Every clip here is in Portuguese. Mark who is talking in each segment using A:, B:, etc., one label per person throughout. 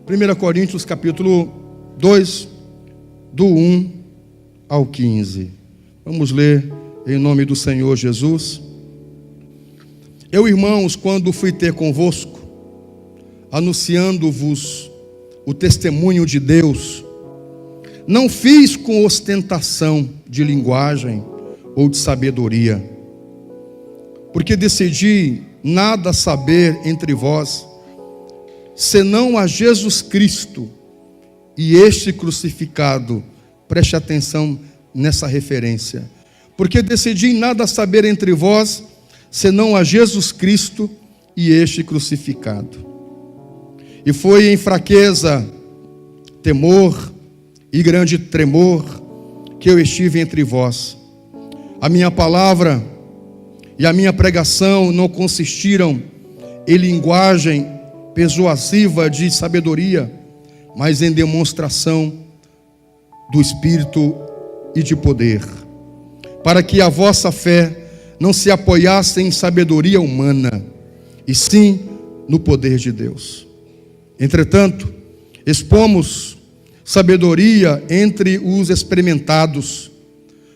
A: 1 Coríntios capítulo 2, do 1 ao 15. Vamos ler em nome do Senhor Jesus. Eu, irmãos, quando fui ter convosco, anunciando-vos o testemunho de Deus, não fiz com ostentação de linguagem ou de sabedoria, porque decidi nada saber entre vós, senão a Jesus Cristo e este crucificado. Preste atenção nessa referência. Porque decidi nada saber entre vós, senão a Jesus Cristo e este crucificado. E foi em fraqueza, temor e grande tremor que eu estive entre vós. A minha palavra e a minha pregação não consistiram em linguagem persuasiva de sabedoria, mas em demonstração do Espírito e de poder, para que a vossa fé não se apoiasse em sabedoria humana, e sim no poder de Deus. Entretanto, expomos sabedoria entre os experimentados,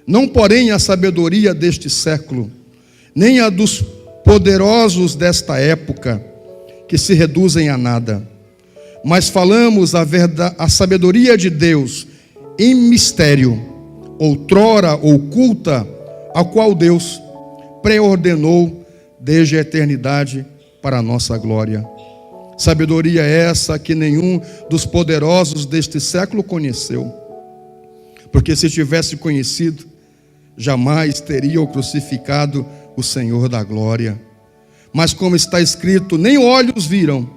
A: não porém a sabedoria deste século, nem a dos poderosos desta época, que se reduzem a nada, mas falamos a sabedoria de Deus em mistério, outrora oculta, a qual Deus preordenou desde a eternidade para a nossa glória. Sabedoria essa que nenhum dos poderosos deste século conheceu, porque se tivesse conhecido, jamais teriam crucificado o Senhor da glória. Mas como está escrito, nem olhos viram,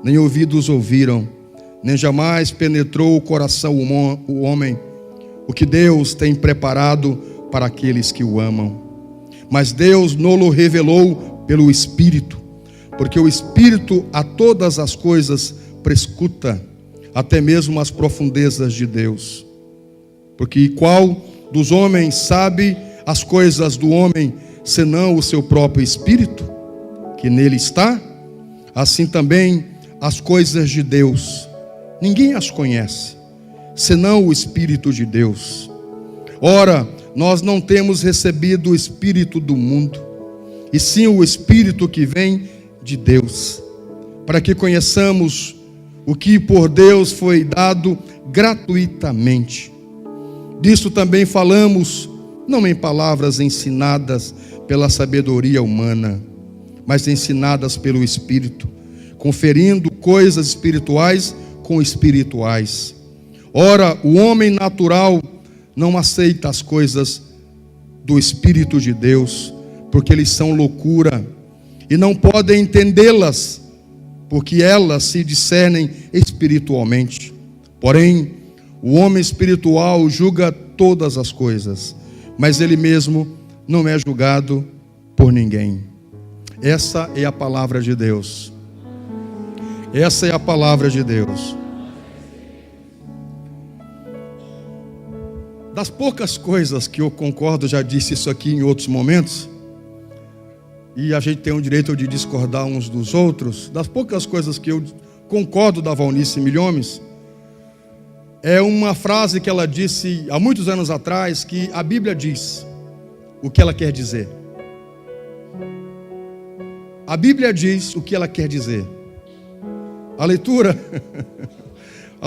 A: nem ouvidos ouviram, nem jamais penetrou o coração o homem, o que Deus tem preparado para aqueles que o amam. Mas Deus não-lo revelou pelo Espírito, porque o Espírito a todas as coisas prescuta, até mesmo as profundezas de Deus. Porque qual dos homens sabe as coisas do homem, senão o seu próprio Espírito, que nele está? Assim também as coisas de Deus, ninguém as conhece, senão o Espírito de Deus. Ora, nós não temos recebido o Espírito do mundo, e sim o Espírito que vem de Deus, para que conheçamos o que por Deus foi dado gratuitamente. Disso também falamos, não em palavras ensinadas pela sabedoria humana, mas ensinadas pelo Espírito, conferindo coisas espirituais com espirituais. Ora, o homem natural não aceita as coisas do Espírito de Deus, porque eles são loucura, e não podem entendê-las, porque elas se discernem espiritualmente. Porém, o homem espiritual julga todas as coisas, mas ele mesmo não é julgado por ninguém. Essa é a palavra de Deus. Essa é a palavra de Deus. Das poucas coisas que eu concordo, já disse isso aqui em outros momentos, e a gente tem o direito de discordar uns dos outros, das poucas coisas que eu concordo da Valnice Milhomes, é uma frase que ela disse há muitos anos atrás, que a Bíblia diz o que ela quer dizer. A Bíblia diz o que ela quer dizer. A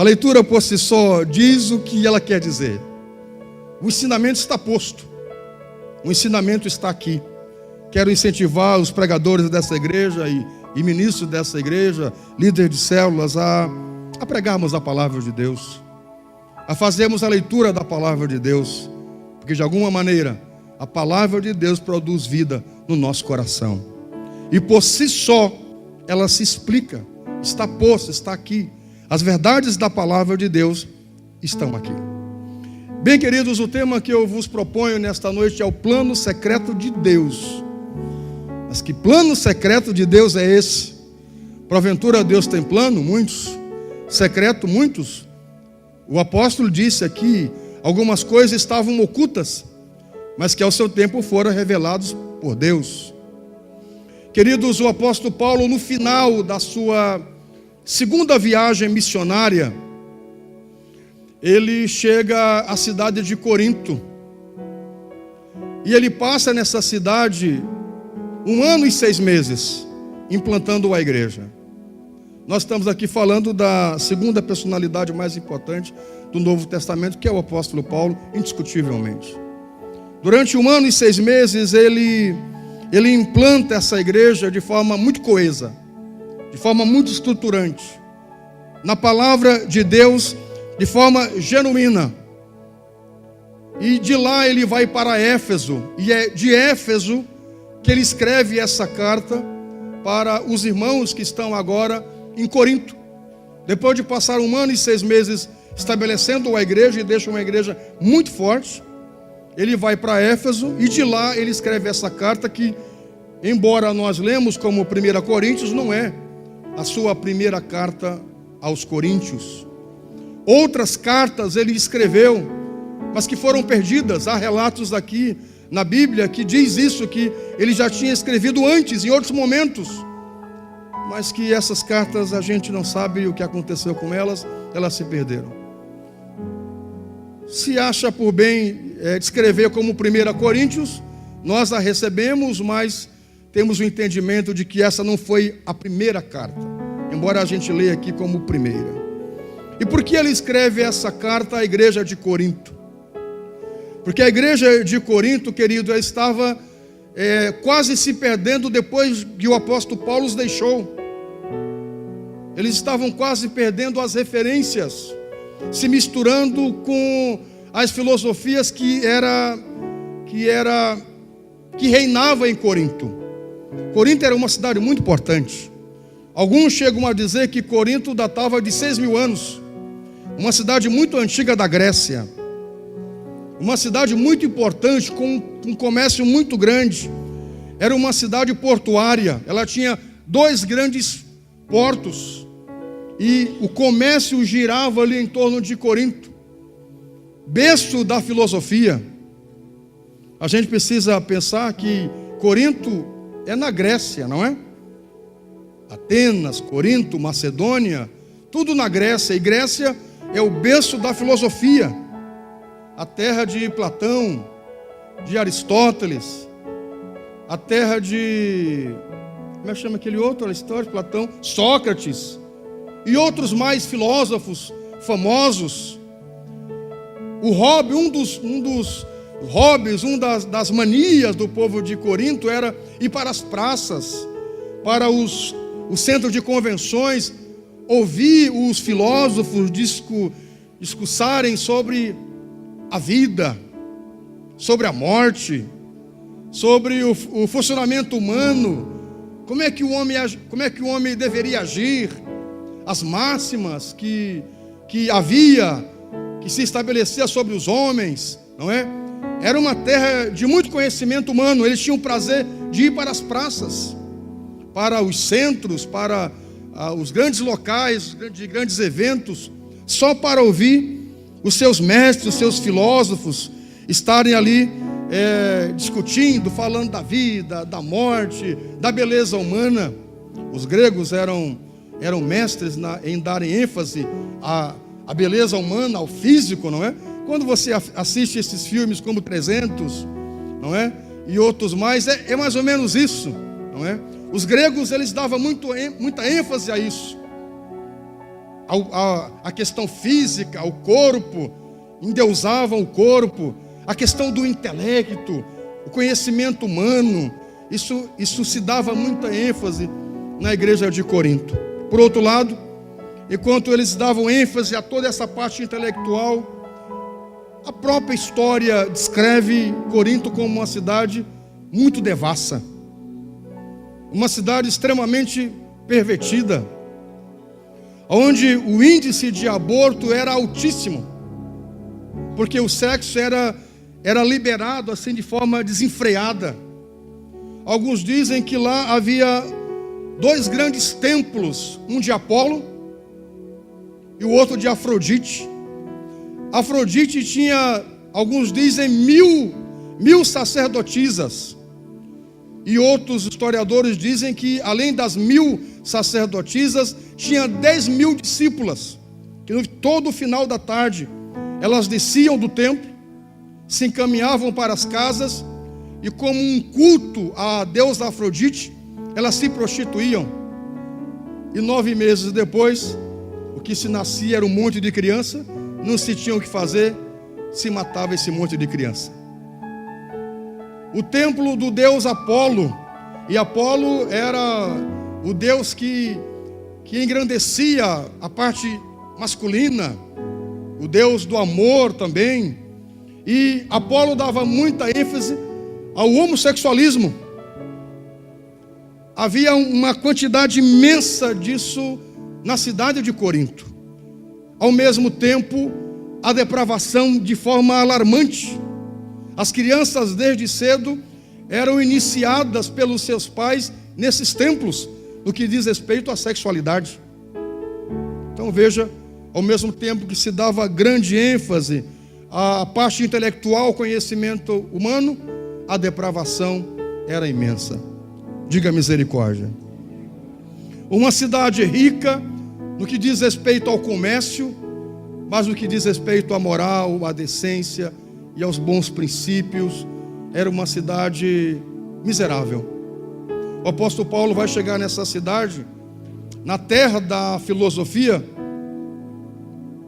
A: leitura por si só diz o que ela quer dizer. O ensinamento está posto. O ensinamento está aqui. Quero incentivar os pregadores dessa igreja e ministros dessa igreja, líderes de células, a pregarmos a palavra de Deus, a fazermos a leitura da palavra de Deus, porque de alguma maneira a palavra de Deus produz vida no nosso coração, e por si só ela se explica, está posta, está aqui. As verdades da palavra de Deus estão aqui. Bem, queridos, o tema que eu vos proponho nesta noite é o plano secreto de Deus. Mas que plano secreto de Deus é esse? Porventura Deus tem plano? Muitos. Secreto? Muitos. O apóstolo disse aqui, algumas coisas estavam ocultas, mas que ao seu tempo foram revelados por Deus. Queridos, o apóstolo Paulo, no final da sua segunda viagem missionária, ele chega à cidade de Corinto. E ele passa nessa cidade 1 ano e 6 meses, implantando a igreja. Nós estamos aqui falando da segunda personalidade mais importante do Novo Testamento, que é o apóstolo Paulo, indiscutivelmente. Durante 1 ano e 6 meses, ele implanta essa igreja de forma muito coesa, de forma muito estruturante, na palavra de Deus, de forma genuína. E de lá ele vai para Éfeso, e é de Éfeso que ele escreve essa carta para os irmãos que estão agora em Corinto. Depois de passar 1 ano e 6 meses estabelecendo a igreja, e deixa uma igreja muito forte, ele vai para Éfeso, e de lá ele escreve essa carta que, embora nós lemos como 1 Coríntios, não é a sua primeira carta aos Coríntios. Outras cartas ele escreveu, mas que foram perdidas. Há relatos aqui na Bíblia que diz isso, que ele já tinha escrevido antes, em outros momentos, mas que essas cartas a gente não sabe o que aconteceu com elas, elas se perderam. Se acha por bem descrever como 1 Coríntios, nós a recebemos, mas temos o entendimento de que essa não foi a primeira carta, embora a gente leia aqui como primeira. E por que ele escreve essa carta à igreja de Corinto? Porque a igreja de Corinto, querido, estava quase se perdendo depois que o apóstolo Paulo os deixou. Eles estavam quase perdendo as referências, se misturando com as filosofias que reinava em Corinto. Corinto era uma cidade muito importante. Alguns chegam a dizer que Corinto datava de 6.000 anos. Uma cidade muito antiga da Grécia. Uma cidade muito importante, com um comércio muito grande. Era uma cidade portuária. Ela tinha 2 grandes portos. E o comércio girava ali em torno de Corinto. Berço da filosofia. A gente precisa pensar que Corinto é na Grécia, não é? Atenas, Corinto, Macedônia, tudo na Grécia. E Grécia é o berço da filosofia. A terra de Platão, de Aristóteles, a terra de... como é que chama aquele outro? Aristóteles, Platão, Sócrates e outros mais filósofos famosos. O hobby, um dos hobbies, das manias do povo de Corinto era ir para as praças, para o centro de convenções, ouvir os filósofos discursarem sobre a vida, sobre a morte, sobre o funcionamento humano, como é que o homem deveria agir, as máximas que havia, que se estabelecia sobre os homens, não é? Era uma terra de muito conhecimento humano. Eles tinham o prazer de ir para as praças, para os centros, para os grandes locais de grandes eventos, só para ouvir os seus mestres, os seus filósofos estarem ali discutindo, falando da vida, da morte, da beleza humana. Os gregos eram mestres em darem ênfase à beleza humana, ao físico, não é? Quando você assiste esses filmes como 300, não é? E outros mais, é mais ou menos isso, não é? Os gregos, eles davam muita ênfase a isso, a questão física, ao corpo, endeusavam o corpo, a questão do intelecto, o conhecimento humano. Isso se dava muita ênfase na igreja de Corinto. Por outro lado, enquanto eles davam ênfase a toda essa parte intelectual, a própria história descreve Corinto como uma cidade muito devassa, uma cidade extremamente pervertida, onde o índice de aborto era altíssimo, porque o sexo era liberado assim de forma desenfreada. Alguns dizem que lá havia 2 grandes templos, um de Apolo e o outro de Afrodite. Afrodite tinha, alguns dizem, 1000 sacerdotisas. E outros historiadores dizem que, além das 1000 sacerdotisas, tinha 10.000 discípulas, que no todo final da tarde, elas desciam do templo, se encaminhavam para as casas, e como um culto à deusa Afrodite, elas se prostituíam. E 9 meses depois, o que se nascia era um monte de criança, não se tinha o que fazer, se matava esse monte de criança. O templo do deus Apolo, e Apolo era o deus que engrandecia a parte masculina, o deus do amor também, e Apolo dava muita ênfase ao homossexualismo. Havia uma quantidade imensa disso na cidade de Corinto. Ao mesmo tempo, a depravação de forma alarmante. As crianças desde cedo eram iniciadas pelos seus pais nesses templos, no que diz respeito à sexualidade. Então veja, ao mesmo tempo que se dava grande ênfase à parte intelectual, conhecimento humano, a depravação era imensa. Diga misericórdia. Uma cidade rica no que diz respeito ao comércio, mas no que diz respeito à moral, à decência e aos bons princípios, era uma cidade miserável. O apóstolo Paulo vai chegar nessa cidade, na terra da filosofia,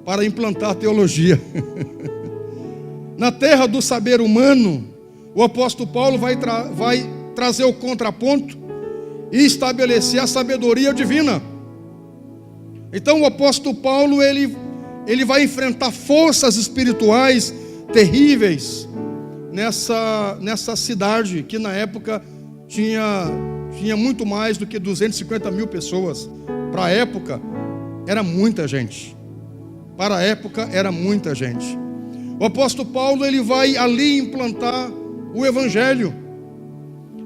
A: para implantar a teologia. Na terra do saber humano, o apóstolo Paulo vai trazer o contraponto e estabelecer a sabedoria divina. Então o apóstolo Paulo, ele vai enfrentar forças espirituais terríveis nessa cidade, que na época tinha muito mais do que 250.000 pessoas. Para a época, era muita gente. Para a época, era muita gente. O apóstolo Paulo, ele vai ali implantar o evangelho.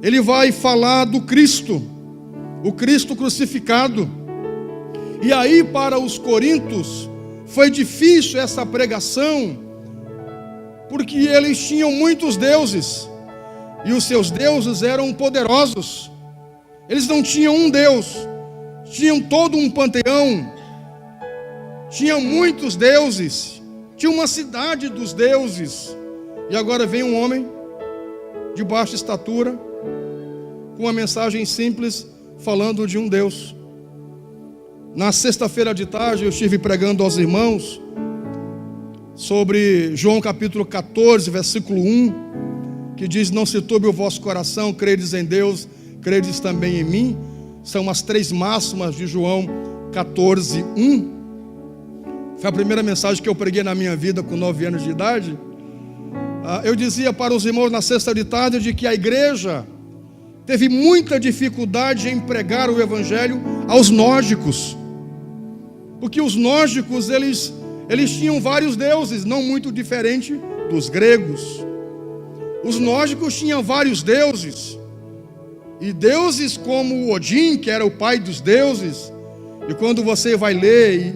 A: Ele vai falar do Cristo, o Cristo crucificado. E aí, para os coríntios, foi difícil essa pregação, porque eles tinham muitos deuses, e os seus deuses eram poderosos. Eles não tinham um Deus, tinham todo um panteão, tinham muitos deuses, tinha uma cidade dos deuses. E agora vem um homem de baixa estatura, com uma mensagem simples, falando de um Deus. Na sexta-feira de tarde eu estive pregando aos irmãos sobre João capítulo 14, versículo 1, que diz: não se turbe o vosso coração, credes em Deus, credes também em mim. São as 3 máximas de João 14, 1. Foi a primeira mensagem que eu preguei na minha vida com 9 anos de idade. Eu dizia para os irmãos na sexta de tarde de que a igreja teve muita dificuldade em pregar o evangelho aos nórdicos, porque os nórdicos eles tinham vários deuses, não muito diferente dos gregos. Os nórdicos tinham vários deuses, e deuses como Odin, que era o pai dos deuses. E quando você vai ler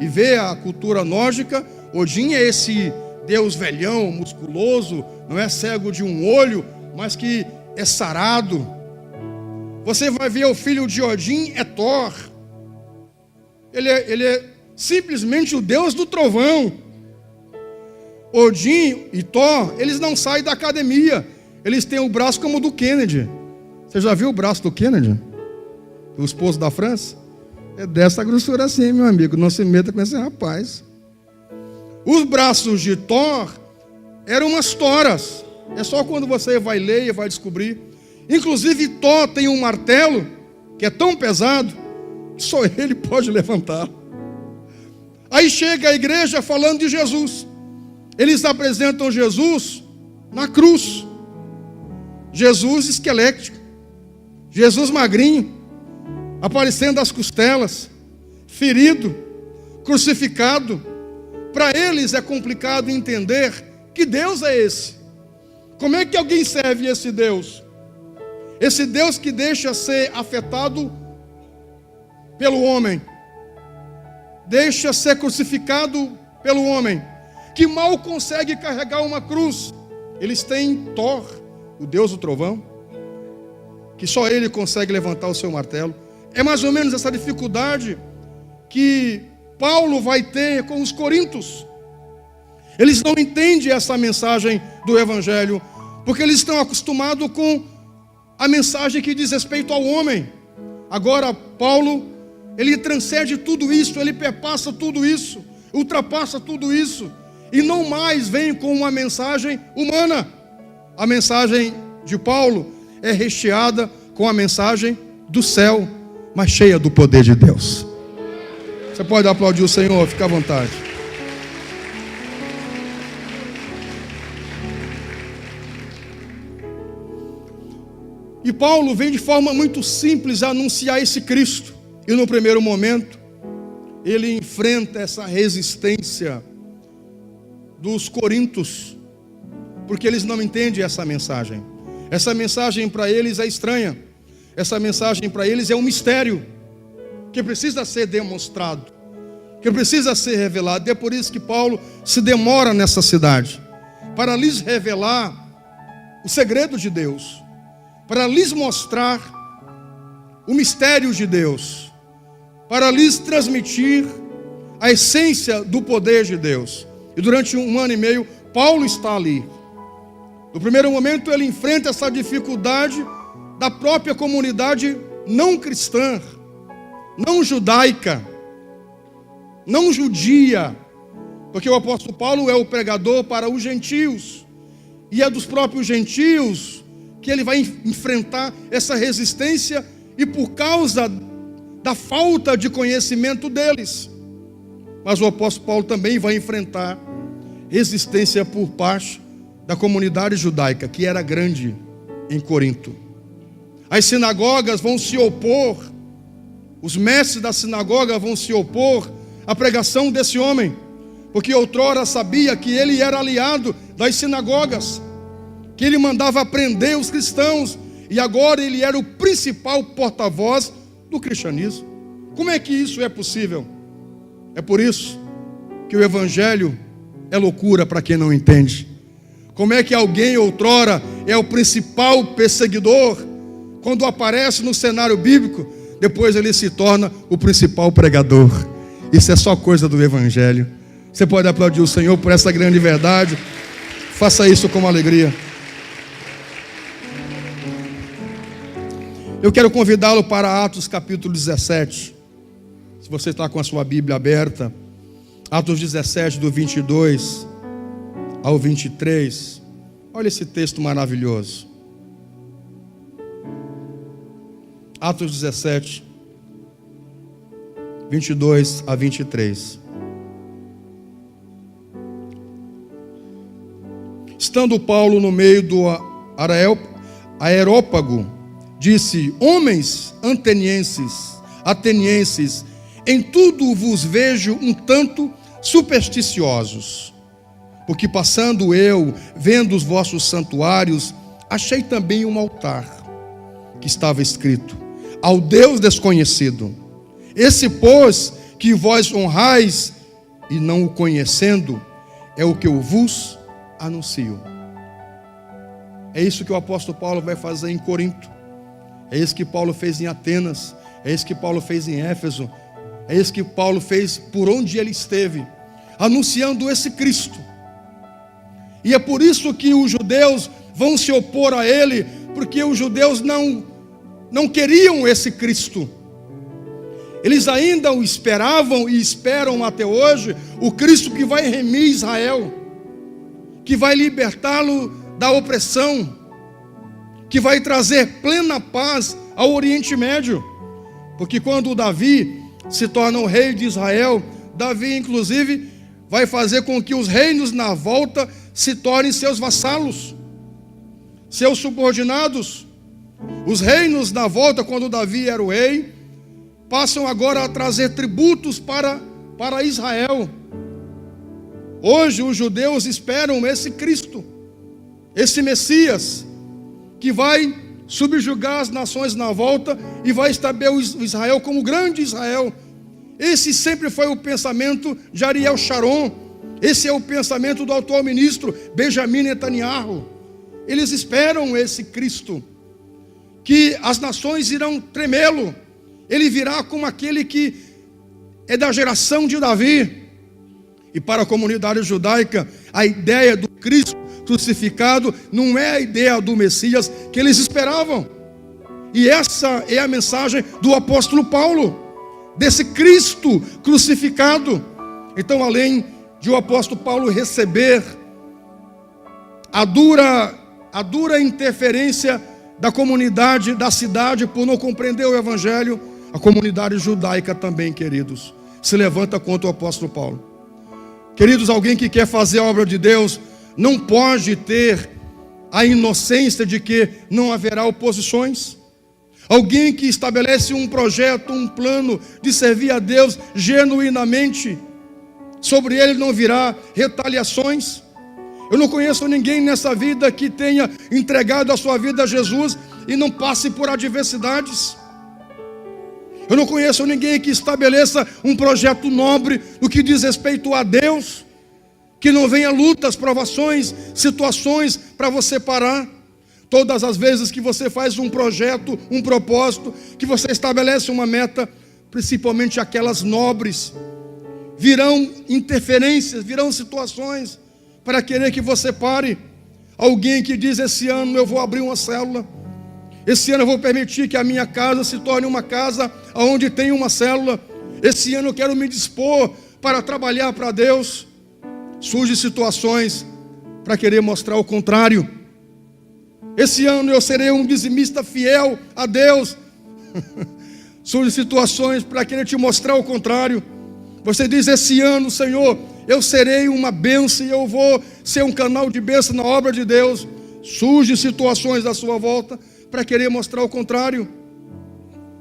A: e ver a cultura nórdica, Odin é esse Deus velhão, musculoso, não é cego de um olho, mas que é sarado. Você vai ver o filho de Odin, é Thor. Ele é simplesmente o Deus do trovão. Odin e Thor, eles não saem da academia. Eles têm o braço como o do Kennedy. Você já viu o braço do Kennedy? O esposo da França? É dessa grossura assim, meu amigo. Não se meta com esse rapaz. Os braços de Thor eram umas toras. É só quando você vai ler e vai descobrir. Inclusive Thor tem um martelo que é tão pesado que só ele pode levantar. Aí chega a igreja falando de Jesus. Eles apresentam Jesus na cruz. Jesus esquelético, Jesus magrinho, aparecendo as costelas, ferido, crucificado. Para eles é complicado entender que Deus é esse. Como é que alguém serve esse Deus? Esse Deus que deixa ser afetado pelo homem, deixa ser crucificado pelo homem, que mal consegue carregar uma cruz. Eles têm Thor, o Deus do trovão, que só ele consegue levantar o seu martelo. É mais ou menos essa dificuldade que Paulo vai ter com os coríntios. Eles não entendem essa mensagem do Evangelho, porque eles estão acostumados com a mensagem que diz respeito ao homem. Agora, Paulo, ele transcende tudo isso, ele perpassa tudo isso, ultrapassa tudo isso, e não mais vem com uma mensagem humana. A mensagem de Paulo é recheada com a mensagem do céu, mas cheia do poder de Deus. Você pode aplaudir o Senhor, fica à vontade. E Paulo vem de forma muito simples a anunciar esse Cristo. E no primeiro momento, ele enfrenta essa resistência dos coríntios, porque eles não entendem essa mensagem. Essa mensagem para eles é estranha. Essa mensagem para eles é um mistério que precisa ser demonstrado, que precisa ser revelado. É por isso que Paulo se demora nessa cidade, para lhes revelar o segredo de Deus, para lhes mostrar o mistério de Deus, para lhes transmitir a essência do poder de Deus. E durante 1 ano e meio, Paulo está ali. No primeiro momento, ele enfrenta essa dificuldade da própria comunidade não cristã, não judaica, não judia, porque o apóstolo Paulo é o pregador para os gentios, e é dos próprios gentios que ele vai enfrentar essa resistência, e por causa da falta de conhecimento deles. Mas o apóstolo Paulo também vai enfrentar resistência por parte da comunidade judaica, que era grande em Corinto. As sinagogas vão se opor, os mestres da sinagoga vão se opor à pregação desse homem, porque outrora sabia que ele era aliado das sinagogas, que ele mandava prender os cristãos, e agora ele era o principal porta-voz do cristianismo. Como é que isso é possível? É por isso que o Evangelho é loucura para quem não entende. Como é que alguém outrora é o principal perseguidor, quando aparece no cenário bíblico, depois ele se torna o principal pregador? Isso é só coisa do Evangelho. Você pode aplaudir o Senhor por essa grande verdade. Faça isso com alegria. Eu quero convidá-lo para Atos capítulo 17. Se você está com a sua Bíblia aberta, Atos 17, do 22 ao 23. Olha esse texto maravilhoso. Atos 17, 22 a 23. Estando Paulo no meio do Areópago, disse: homens atenienses, em tudo vos vejo um tanto supersticiosos, porque passando eu, vendo os vossos santuários, achei também um altar, que estava escrito: ao Deus desconhecido. Esse, pois, que vós honrais, e não o conhecendo, é o que eu vos anuncio. É isso que o apóstolo Paulo vai fazer em Corinto. É isso que Paulo fez em Atenas. É isso que Paulo fez em Éfeso. É isso que Paulo fez por onde ele esteve, anunciando esse Cristo. E é por isso que os judeus vão se opor a ele, porque os judeus não queriam esse Cristo. Eles ainda o esperavam e esperam até hoje o Cristo que vai remir Israel, que vai libertá-lo da opressão, que vai trazer plena paz ao Oriente Médio. Porque quando Davi se torna o rei de Israel, Davi inclusive vai fazer com que os reinos na volta se tornem seus vassalos, seus subordinados. Os reinos na volta, quando Davi era o rei, passam agora a trazer tributos para Israel. Hoje os judeus esperam esse Cristo, esse Messias, que vai subjugar as nações na volta e vai estabelecer Israel como grande Israel. Esse sempre foi o pensamento de Ariel Sharon. Esse é o pensamento do atual ministro Benjamin Netanyahu. Eles esperam esse Cristo, que as nações irão tremê-lo, Ele virá como aquele que é da geração de Davi. E para a comunidade judaica, a ideia do Cristo crucificado não é a ideia do Messias que eles esperavam. E essa é a mensagem do apóstolo Paulo, desse Cristo crucificado. Então, além de o apóstolo Paulo receber a dura interferência da comunidade, da cidade, por não compreender o evangelho, a comunidade judaica também, queridos, se levanta contra o apóstolo Paulo. Queridos, alguém que quer fazer a obra de Deus não pode ter a inocência de que não haverá oposições. Alguém que estabelece um projeto, um plano de servir a Deus genuinamente, sobre ele não virá retaliações. Eu não conheço ninguém nessa vida que tenha entregado a sua vida a Jesus e não passe por adversidades. Eu não conheço ninguém que estabeleça um projeto nobre no que diz respeito a Deus, que não venha lutas, provações, situações para você parar. Todas as vezes que você faz um projeto, um propósito, que você estabelece uma meta, principalmente aquelas nobres, virão interferências, virão situações para querer que você pare. Alguém que diz: esse ano eu vou abrir uma célula, esse ano eu vou permitir que a minha casa se torne uma casa onde tem uma célula, esse ano eu quero me dispor para trabalhar para Deus. Surgem situações para querer mostrar o contrário. Esse ano eu serei um dizimista fiel a Deus. Surgem situações para querer te mostrar o contrário. Você diz: esse ano, Senhor, eu serei uma bênção e eu vou ser um canal de bênção na obra de Deus. Surgem situações à sua volta para querer mostrar o contrário.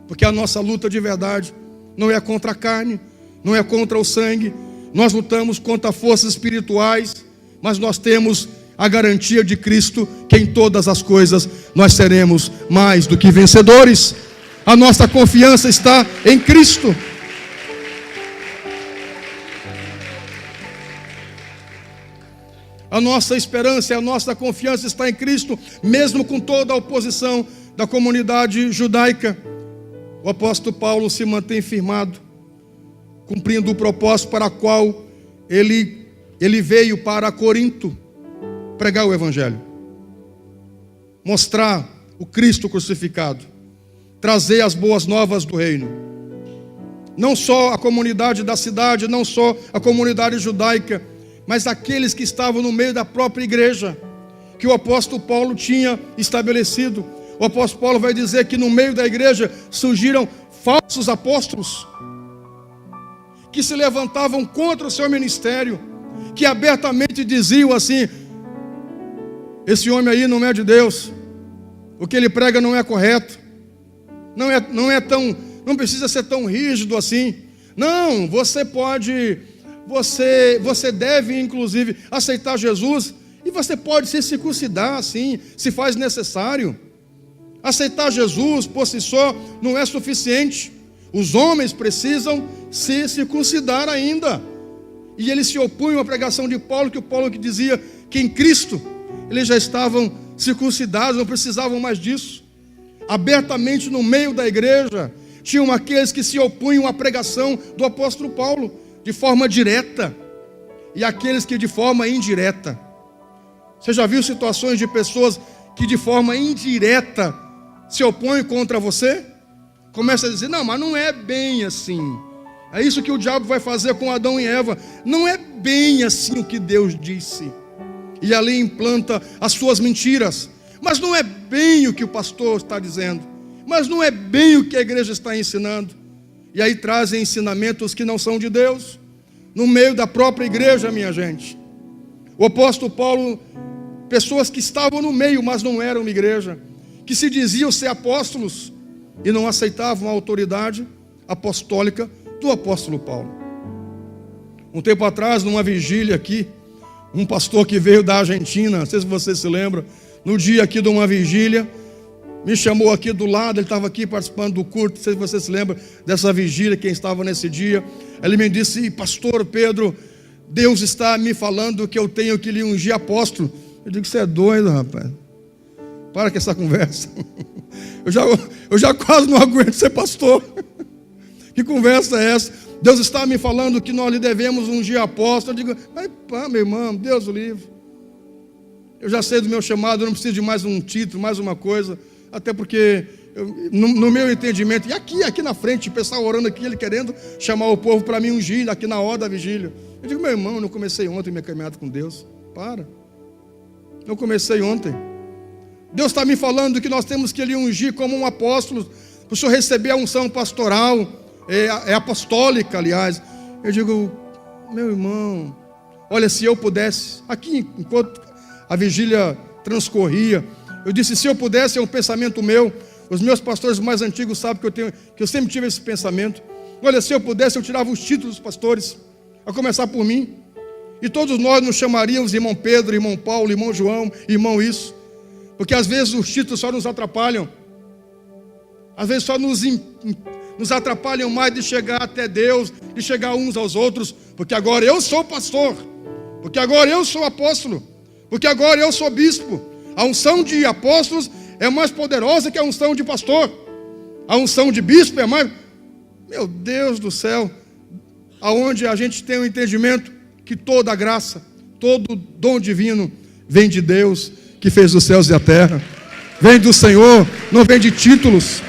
A: Porque a nossa luta de verdade não é contra a carne, não é contra o sangue. Nós lutamos contra forças espirituais, mas nós temos a garantia de Cristo que em todas as coisas nós seremos mais do que vencedores. A nossa confiança está em Cristo. A nossa esperança e a nossa confiança está em Cristo, mesmo com toda a oposição da comunidade judaica. O apóstolo Paulo se mantém firmado, cumprindo o propósito para o qual ele veio para Corinto pregar o evangelho, mostrar o Cristo crucificado, trazer as boas novas do reino. Não só a comunidade da cidade, não só a comunidade judaica, mas aqueles que estavam no meio da própria igreja, que o apóstolo Paulo tinha estabelecido. O apóstolo Paulo vai dizer que no meio da igreja surgiram falsos apóstolos, que se levantavam contra o seu ministério, que abertamente diziam assim: esse homem aí não é de Deus, o que ele prega não é correto, não precisa ser tão rígido assim. Não, você deve inclusive aceitar Jesus, e você pode se circuncidar assim, se faz necessário. Aceitar Jesus por si só não é suficiente. Os homens precisam se circuncidar ainda. E eles se opunham à pregação de Paulo, que dizia que em Cristo eles já estavam circuncidados, não precisavam mais disso. Abertamente no meio da igreja tinham aqueles que se opunham à pregação do apóstolo Paulo de forma direta, e aqueles que de forma indireta. Você já viu situações de pessoas que de forma indireta se opõem contra você? Começa a dizer: não, mas não é bem assim. É isso que o diabo vai fazer com Adão e Eva. Não é bem assim o que Deus disse. E ali implanta as suas mentiras. Mas não é bem o que o pastor está dizendo. Mas não é bem o que a igreja está ensinando. E aí trazem ensinamentos que não são de Deus, no meio da própria igreja, minha gente. O apóstolo Paulo, pessoas que estavam no meio, mas não eram uma igreja, que se diziam ser apóstolos e não aceitavam a autoridade apostólica do apóstolo Paulo. Um tempo atrás, numa vigília aqui, um pastor que veio da Argentina, não sei se você se lembra, no dia aqui de uma vigília, me chamou aqui do lado, ele estava aqui participando do culto, não sei se você se lembra dessa vigília, quem estava nesse dia. Ele me disse: pastor Pedro, Deus está me falando que eu tenho que lhe ungir apóstolo. Eu digo: você é doido, rapaz, para com essa conversa. Eu já quase não aguento ser pastor. Que conversa é essa? Deus está me falando que nós lhe devemos ungir apóstolo. Eu digo, mas pá, meu irmão, Deus o livre. Eu já sei do meu chamado, eu não preciso de mais um título, mais uma coisa. Até porque, no meu entendimento, e aqui na frente, o pessoal orando aqui, ele querendo chamar o povo para me ungir, aqui na hora da vigília. Eu digo, meu irmão, eu não comecei ontem minha caminhada com Deus. Para. Não comecei ontem. Deus está me falando que nós temos que lhe ungir como um apóstolo, para o senhor receber a unção pastoral, é apostólica, aliás. Eu digo, meu irmão, olha, se eu pudesse, aqui enquanto a vigília transcorria, eu disse, se eu pudesse, é um pensamento meu, os meus pastores mais antigos sabem que eu sempre tive esse pensamento. Olha, se eu pudesse, eu tirava os títulos dos pastores, a começar por mim, e todos nós nos chamaríamos irmão Pedro, irmão Paulo, irmão João, irmão isso, porque às vezes os títulos só nos atrapalham, às vezes só nos atrapalham mais de chegar até Deus, de chegar uns aos outros, porque agora eu sou pastor, porque agora eu sou apóstolo, porque agora eu sou bispo. A unção de apóstolos é mais poderosa que a unção de pastor. A unção de bispo é mais... Meu Deus do céu, aonde a gente tem o entendimento que toda a graça, todo dom divino vem de Deus, que fez os céus e a terra. Vem do Senhor, não vem de títulos.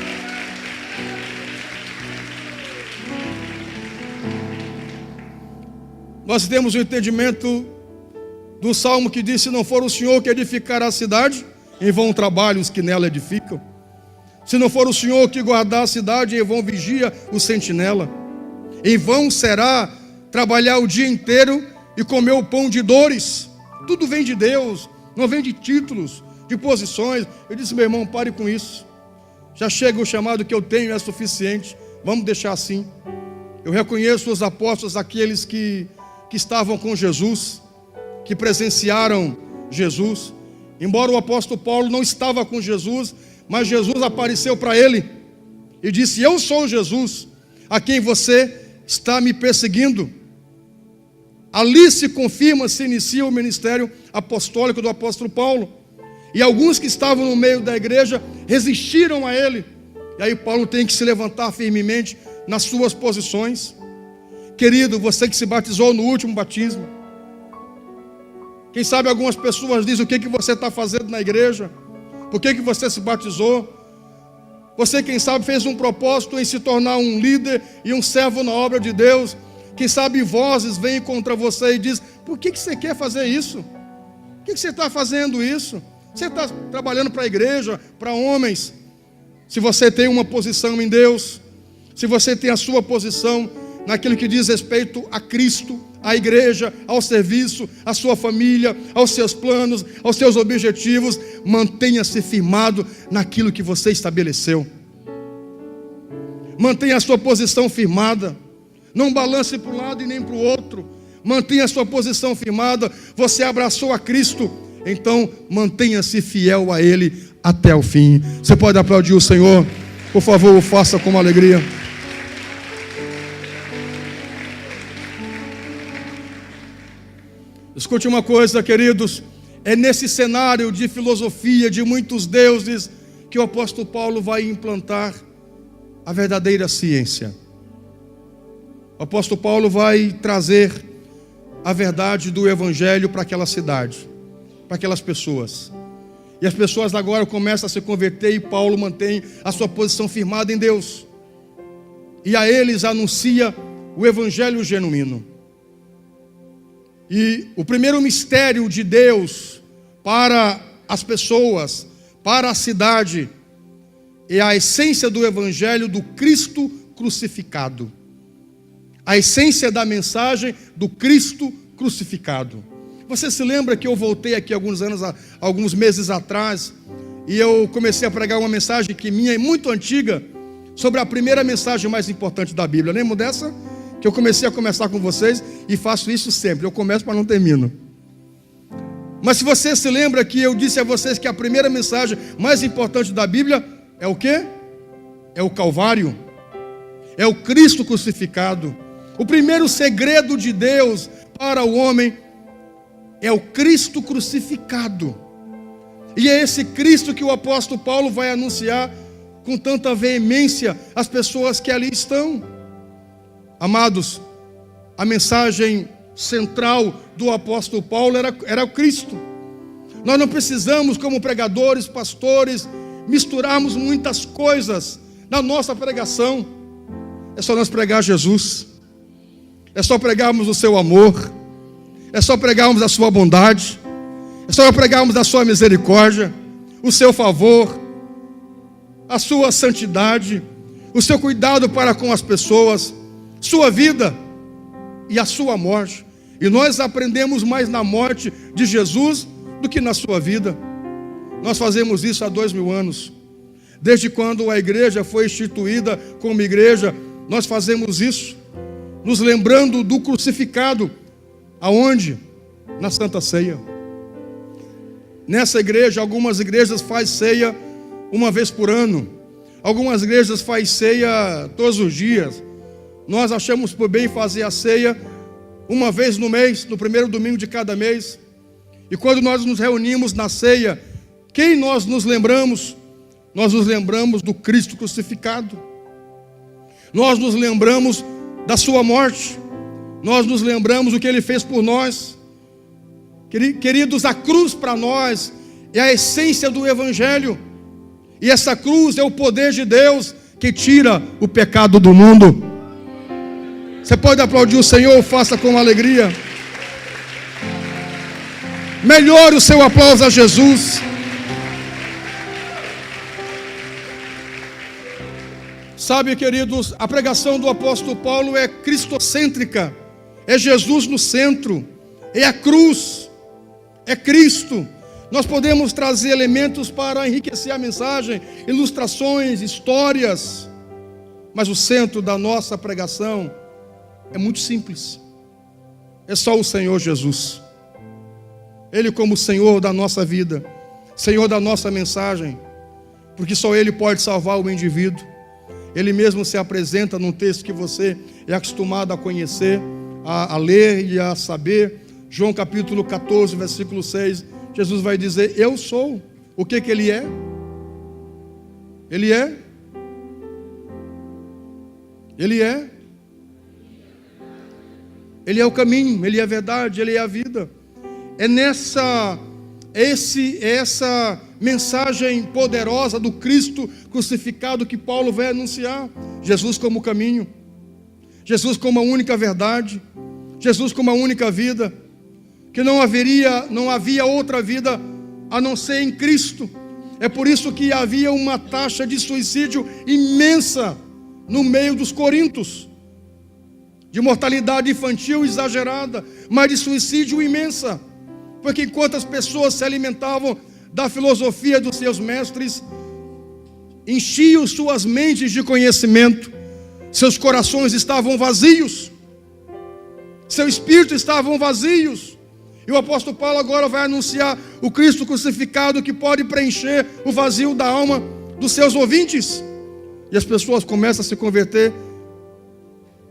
A: Nós temos o entendimento do Salmo que diz, se não for o Senhor que edificar a cidade, em vão trabalham os que nela edificam. Se não for o Senhor que guardar a cidade, em vão vigia o sentinela. Em vão será trabalhar o dia inteiro e comer o pão de dores. Tudo vem de Deus, não vem de títulos, de posições. Eu disse, meu irmão, pare com isso. Já chega o chamado que eu tenho, é suficiente. Vamos deixar assim. Eu reconheço os apóstolos, aqueles que estavam com Jesus, que presenciaram Jesus. Embora o apóstolo Paulo não estava com Jesus, mas Jesus apareceu para ele e disse, eu sou Jesus, a quem você está me perseguindo. Ali se confirma, se inicia o ministério apostólico do apóstolo Paulo. E alguns que estavam no meio da igreja resistiram a ele. E aí Paulo tem que se levantar firmemente nas suas posições. Querido, você que se batizou no último batismo, quem sabe algumas pessoas dizem, o que você está fazendo na igreja? Por que você se batizou? Você, quem sabe, fez um propósito em se tornar um líder e um servo na obra de Deus. Quem sabe vozes vêm contra você e dizem, por que você quer fazer isso? Por que você está fazendo isso? Você está trabalhando para a igreja, para homens. Se você tem uma posição em Deus, se você tem a sua posição naquilo que diz respeito a Cristo, à igreja, ao serviço, à sua família, aos seus planos, aos seus objetivos, mantenha-se firmado naquilo que você estabeleceu. Mantenha a sua posição firmada. Não balance para um lado e nem para o outro. Mantenha a sua posição firmada. Você abraçou a Cristo, então mantenha-se fiel a Ele até o fim. Você pode aplaudir o Senhor? Por favor, o faça com alegria. Escute uma coisa, queridos, é nesse cenário de filosofia, de muitos deuses, que o apóstolo Paulo vai implantar a verdadeira ciência. O apóstolo Paulo vai trazer a verdade do evangelho para aquela cidade, para aquelas pessoas. E as pessoas agora começam a se converter e Paulo mantém a sua posição firmada em Deus. E a eles anuncia o evangelho genuíno. E o primeiro mistério de Deus para as pessoas, para a cidade, é a essência do evangelho do Cristo crucificado. A essência da mensagem do Cristo crucificado. Você se lembra que eu voltei aqui alguns meses atrás, e eu comecei a pregar uma mensagem que minha é muito antiga, sobre a primeira mensagem mais importante da Bíblia. Lembra dessa? Que eu comecei a conversar com vocês e faço isso sempre. Eu começo, mas não termino. Mas se você se lembra que eu disse a vocês que a primeira mensagem mais importante da Bíblia é o quê? É o Calvário. É o Cristo crucificado. O primeiro segredo de Deus para o homem é o Cristo crucificado. E é esse Cristo que o apóstolo Paulo vai anunciar com tanta veemência às pessoas que ali estão. Amados, a mensagem central do apóstolo Paulo era o Cristo. Nós não precisamos, como pregadores, pastores, misturarmos muitas coisas na nossa pregação. É só nós pregar Jesus, é só pregarmos o seu amor, é só pregarmos a sua bondade, é só pregarmos a sua misericórdia, o seu favor, a sua santidade, o seu cuidado para com as pessoas, sua vida e a sua morte. E nós aprendemos mais na morte de Jesus do que na sua vida. Nós fazemos isso há 2000 anos. Desde quando a igreja foi instituída como igreja, nós fazemos isso, nos lembrando do crucificado. Aonde? Na Santa Ceia. Nessa igreja, algumas igrejas fazem ceia uma vez por ano. Algumas igrejas fazem ceia todos os dias. Nós achamos por bem fazer a ceia uma vez no mês, no primeiro domingo de cada mês. E quando nós nos reunimos na ceia, quem nós nos lembramos? Nós nos lembramos do Cristo crucificado. Nós nos lembramos da sua morte. Nós nos lembramos do que Ele fez por nós. Queridos, a cruz para nós é a essência do Evangelho. E essa cruz é o poder de Deus que tira o pecado do mundo. Você pode aplaudir o Senhor, faça com alegria. Melhore o seu aplauso a Jesus. Sabe, queridos, a pregação do apóstolo Paulo é cristocêntrica. É Jesus no centro. É a cruz. É Cristo. Nós podemos trazer elementos para enriquecer a mensagem, ilustrações, histórias. Mas o centro da nossa pregação é muito simples. É só o Senhor Jesus. Ele como Senhor da nossa vida, Senhor da nossa mensagem, porque só Ele pode salvar o indivíduo. Ele mesmo se apresenta num texto que você é acostumado a conhecer, a ler e a saber. João capítulo 14, versículo 6, Jesus vai dizer: eu sou. O que Ele é? Ele é? Ele é? Ele é o caminho, Ele é a verdade, Ele é a vida. É essa mensagem poderosa do Cristo crucificado que Paulo vai anunciar. Jesus como caminho, Jesus como a única verdade, Jesus como a única vida, que não havia outra vida a não ser em Cristo. É por isso que havia uma taxa de suicídio imensa no meio dos coríntios, de mortalidade infantil exagerada, mas de suicídio imensa, porque enquanto as pessoas se alimentavam da filosofia dos seus mestres, enchiam suas mentes de conhecimento, seus corações estavam vazios, seu espírito estavam vazios. E o apóstolo Paulo agora vai anunciar o Cristo crucificado que pode preencher o vazio da alma dos seus ouvintes. E as pessoas começam a se converter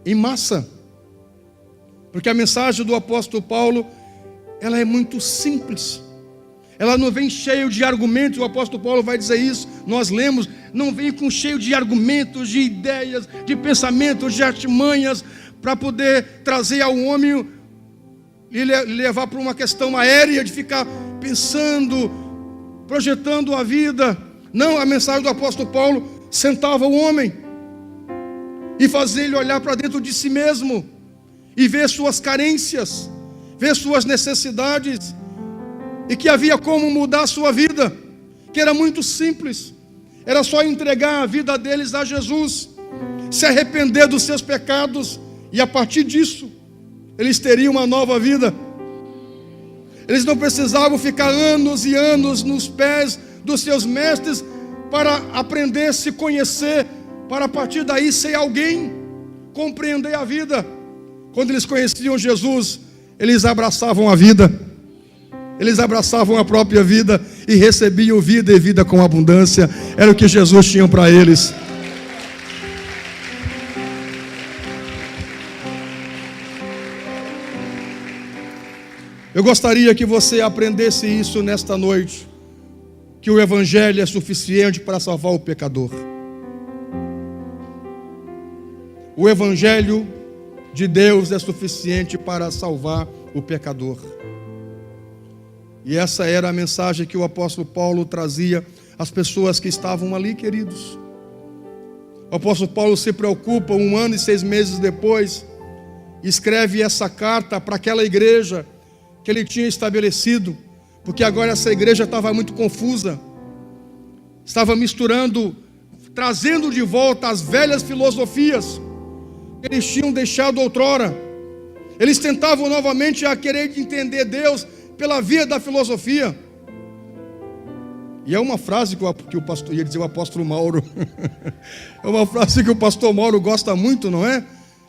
A: em massa, porque a mensagem do apóstolo Paulo, ela é muito simples. Ela não vem cheio de argumentos. O apóstolo Paulo vai dizer isso, nós lemos, não vem com cheio de argumentos, de ideias, de pensamentos, de artimanhas, para poder trazer ao homem e levar para uma questão aérea de ficar pensando, projetando a vida. Não, a mensagem do apóstolo Paulo sentava o homem e fazia ele olhar para dentro de si mesmo e ver suas carências, ver suas necessidades, e que havia como mudar a sua vida, que era muito simples, era só entregar a vida deles a Jesus, se arrepender dos seus pecados, e a partir disso, eles teriam uma nova vida. Eles não precisavam ficar anos e anos nos pés dos seus mestres, para aprender a se conhecer, para a partir daí ser alguém, compreender a vida. Quando eles conheciam Jesus, eles abraçavam a vida, eles abraçavam a própria vida e recebiam vida e vida com abundância. Era o que Jesus tinha para eles. Eu gostaria que você aprendesse isso nesta noite, que o Evangelho é suficiente para salvar o pecador. O Evangelho de Deus é suficiente para salvar o pecador. E essa era a mensagem que o apóstolo Paulo trazia às pessoas que estavam ali, queridos. O apóstolo Paulo se preocupa 1 ano e 6 meses depois, escreve essa carta para aquela igreja que ele tinha estabelecido, porque agora essa igreja estava muito confusa, estava misturando, trazendo de volta as velhas filosofias que eles tinham deixado outrora. Eles tentavam novamente a querer entender Deus pela via da filosofia. E é uma frase que o pastor, ia dizer o apóstolo Mauro, é uma frase que o pastor Mauro gosta muito, não é?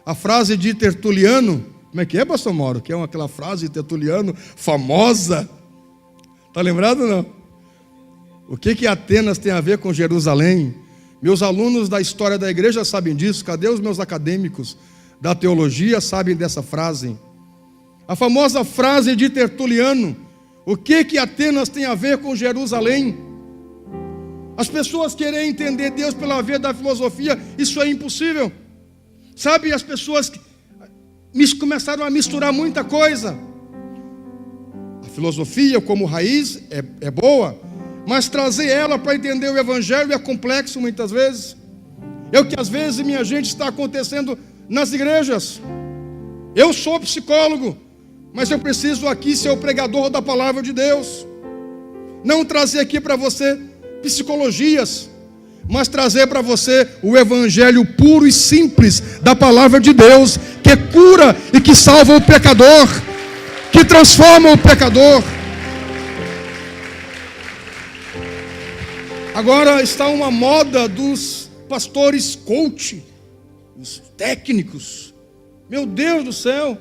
A: A frase de Tertuliano. Como é que é, pastor Mauro? Que é aquela frase de Tertuliano famosa. Está lembrado ou não? O que Atenas tem a ver com Jerusalém? Meus alunos da história da igreja sabem disso. Cadê os meus acadêmicos da teologia sabem dessa frase? A famosa frase de Tertuliano. O que Atenas tem a ver com Jerusalém? As pessoas querem entender Deus pela via da filosofia, isso é impossível. Sabe, as pessoas começaram a misturar muita coisa. A filosofia como raiz é boa, mas trazer ela para entender o evangelho é complexo muitas vezes. É o que às vezes, minha gente, está acontecendo nas igrejas. Eu sou psicólogo, mas eu preciso aqui ser o pregador da palavra de Deus. Não trazer aqui para você psicologias, mas trazer para você o evangelho puro e simples da palavra de Deus, que cura e que salva o pecador, que transforma o pecador. Agora está uma moda dos pastores coach, os técnicos, meu Deus do céu,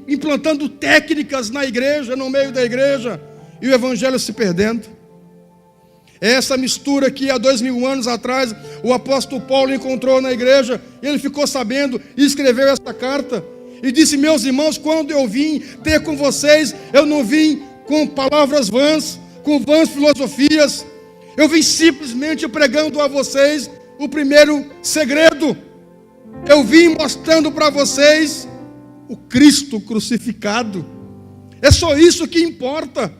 A: implantando técnicas na igreja, no meio da igreja, e o evangelho se perdendo. É essa mistura que há 2000 anos atrás o apóstolo Paulo encontrou na igreja. Ele ficou sabendo e escreveu essa carta e disse: meus irmãos, quando eu vim ter com vocês, eu não vim com palavras vãs, com vãs filosofias. Eu vim simplesmente pregando a vocês o primeiro segredo. Eu vim mostrando para vocês o Cristo crucificado. É só isso que importa.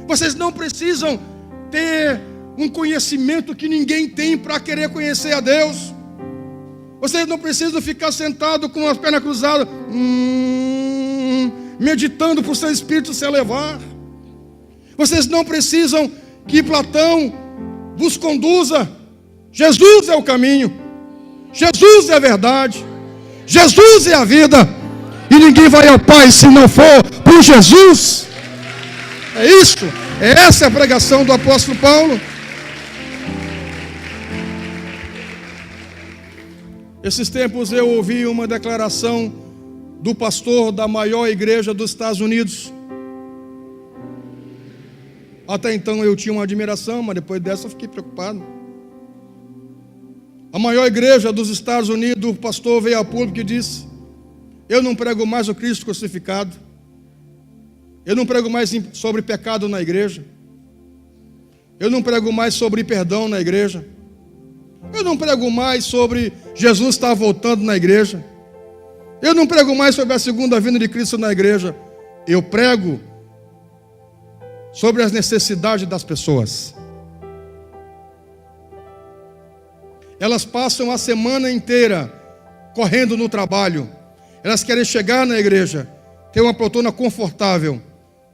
A: Vocês não precisam ter um conhecimento que ninguém tem para querer conhecer a Deus. Vocês não precisam ficar sentados com as pernas cruzadas, meditando para o seu espírito se elevar. Vocês não precisam que Platão vos conduza. Jesus é o caminho, Jesus é a verdade, Jesus é a vida, e ninguém vai ao Pai se não for por Jesus. É isso. Essa é a pregação do apóstolo Paulo. Esses tempos eu ouvi uma declaração do pastor da maior igreja dos Estados Unidos. Até então eu tinha uma admiração, mas depois dessa eu fiquei preocupado. A maior igreja dos Estados Unidos, o pastor veio a público e disse: eu não prego mais o Cristo crucificado. Eu não prego mais sobre pecado na igreja. Eu não prego mais sobre perdão na igreja. Eu não prego mais sobre Jesus estar voltando na igreja. Eu não prego mais sobre a segunda vinda de Cristo na igreja. Eu prego sobre as necessidades das pessoas. Elas passam a semana inteira correndo no trabalho. Elas querem chegar na igreja, ter uma poltrona confortável,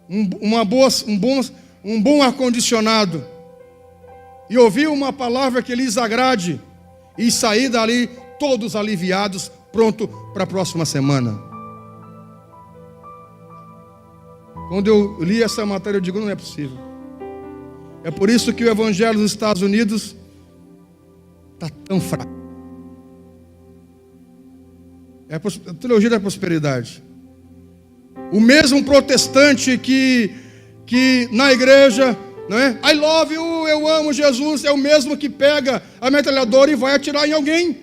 A: um bom ar-condicionado, e ouvir uma palavra que lhes agrade, e sair dali todos aliviados, pronto para a próxima semana. Quando eu li essa matéria, eu digo: não é possível. É por isso que o evangelho nos Estados Unidos está tão fraco. É a teologia da prosperidade. O mesmo protestante que na igreja, não é? I love you, eu amo Jesus, é o mesmo que pega a metralhadora e vai atirar em alguém,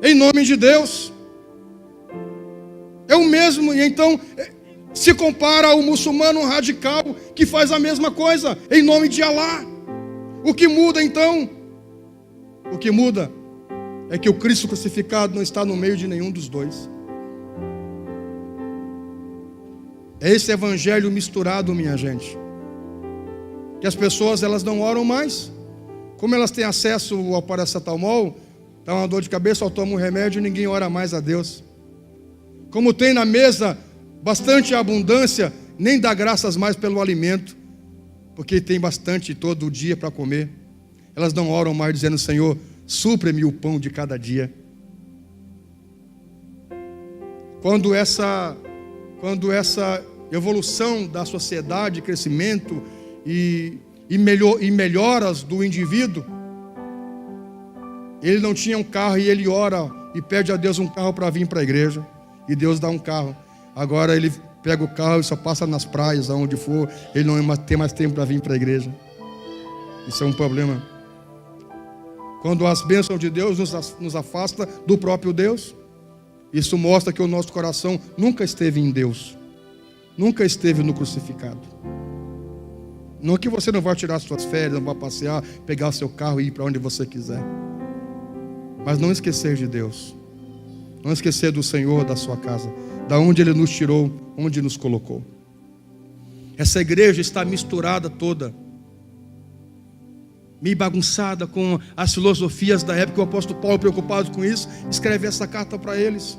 A: em nome de Deus. É o mesmo, e então se compara ao muçulmano radical que faz a mesma coisa, em nome de Alá. O que muda então? O que muda é que o Cristo crucificado não está no meio de nenhum dos dois. É esse evangelho misturado, minha gente. Que as pessoas, elas não oram mais. Como elas têm acesso ao paracetamol, dá uma dor de cabeça, só toma um remédio e ninguém ora mais a Deus. Como tem na mesa bastante abundância, nem dá graças mais pelo alimento, porque tem bastante todo dia para comer. Elas não oram mais dizendo: Senhor, supre-me o pão de cada dia. Quando essa evolução da sociedade, crescimento e melhoras do indivíduo, ele não tinha um carro e ele ora e pede a Deus um carro para vir para a igreja, e Deus dá um carro. Agora ele pega o carro e só passa nas praias, aonde for, ele não tem mais tempo para vir para a igreja. Isso é um problema. Quando as bênçãos de Deus nos afasta do próprio Deus, isso mostra que o nosso coração nunca esteve em Deus, nunca esteve no crucificado. Não que você não vai tirar suas férias, não vai passear, pegar o seu carro e ir para onde você quiser, mas não esquecer de Deus, não esquecer do Senhor da sua casa, da onde Ele nos tirou, onde nos colocou. Essa igreja está misturada toda, meio bagunçada com as filosofias da época. O apóstolo Paulo, preocupado com isso, escreve essa carta para eles.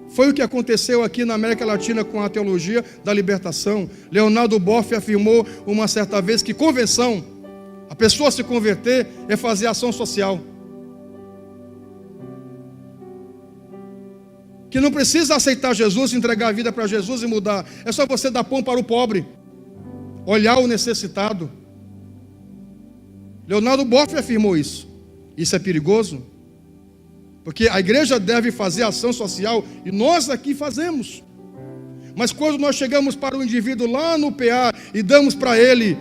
A: Foi o que aconteceu aqui na América Latina com a teologia da libertação. Leonardo Boff afirmou uma certa vez que conversão, a pessoa se converter, é fazer ação social. Que não precisa aceitar Jesus, entregar a vida para Jesus e mudar. É só você dar pão para o pobre, olhar o necessitado. Leonardo Boff afirmou isso. Isso é perigoso, porque a igreja deve fazer ação social, e nós aqui fazemos. Mas quando nós chegamos para o indivíduo lá no PA e damos para ele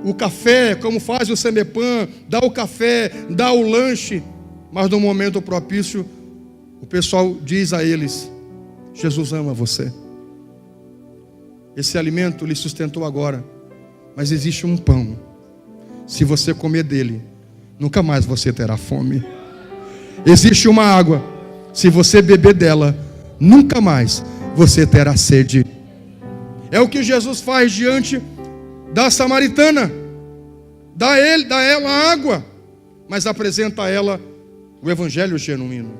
A: o café, como faz o Semepan, dá o café, dá o lanche, mas no momento propício, o pessoal diz a eles: Jesus ama você. Esse alimento lhe sustentou agora, mas existe um pão. Se você comer dele, nunca mais você terá fome. Existe uma água. Se você beber dela, nunca mais você terá sede. É o que Jesus faz diante da samaritana. Dá ela água, mas apresenta a ela o evangelho genuíno,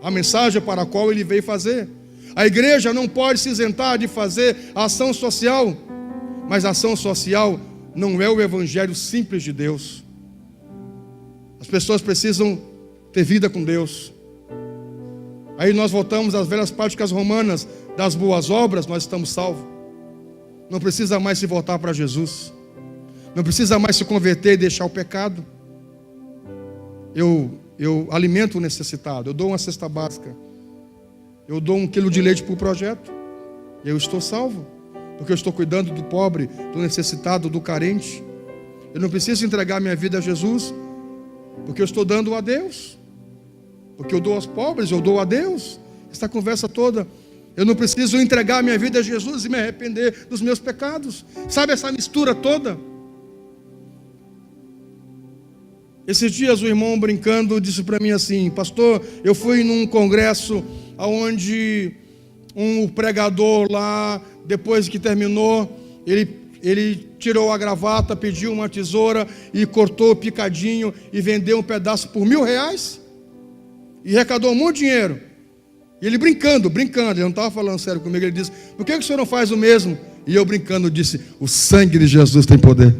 A: a mensagem para a qual ele veio fazer. A igreja não pode se isentar de fazer ação social, mas a ação social não é o evangelho simples de Deus. As pessoas precisam ter vida com Deus. Aí nós voltamos às velhas práticas romanas das boas obras, nós estamos salvos. Não precisa mais se voltar para Jesus, não precisa mais se converter e deixar o pecado. Eu alimento o necessitado, eu dou uma cesta básica, eu dou 1 quilo de leite para o projeto, eu estou salvo, porque eu estou cuidando do pobre, do necessitado, do carente. Eu não preciso entregar minha vida a Jesus, porque eu estou dando a Deus, porque eu dou aos pobres, eu dou a Deus. Essa conversa toda, eu não preciso entregar minha vida a Jesus e me arrepender dos meus pecados. Sabe essa mistura toda? Esses dias o irmão, brincando, disse para mim assim: pastor, eu fui num congresso onde um pregador lá, depois que terminou, ele tirou a gravata, pediu uma tesoura e cortou picadinho e vendeu um pedaço por R$1.000 e arrecadou um monte de dinheiro. E ele brincando, ele não estava falando sério comigo, ele disse: por que o senhor não faz o mesmo? E eu brincando disse: o sangue de Jesus tem poder.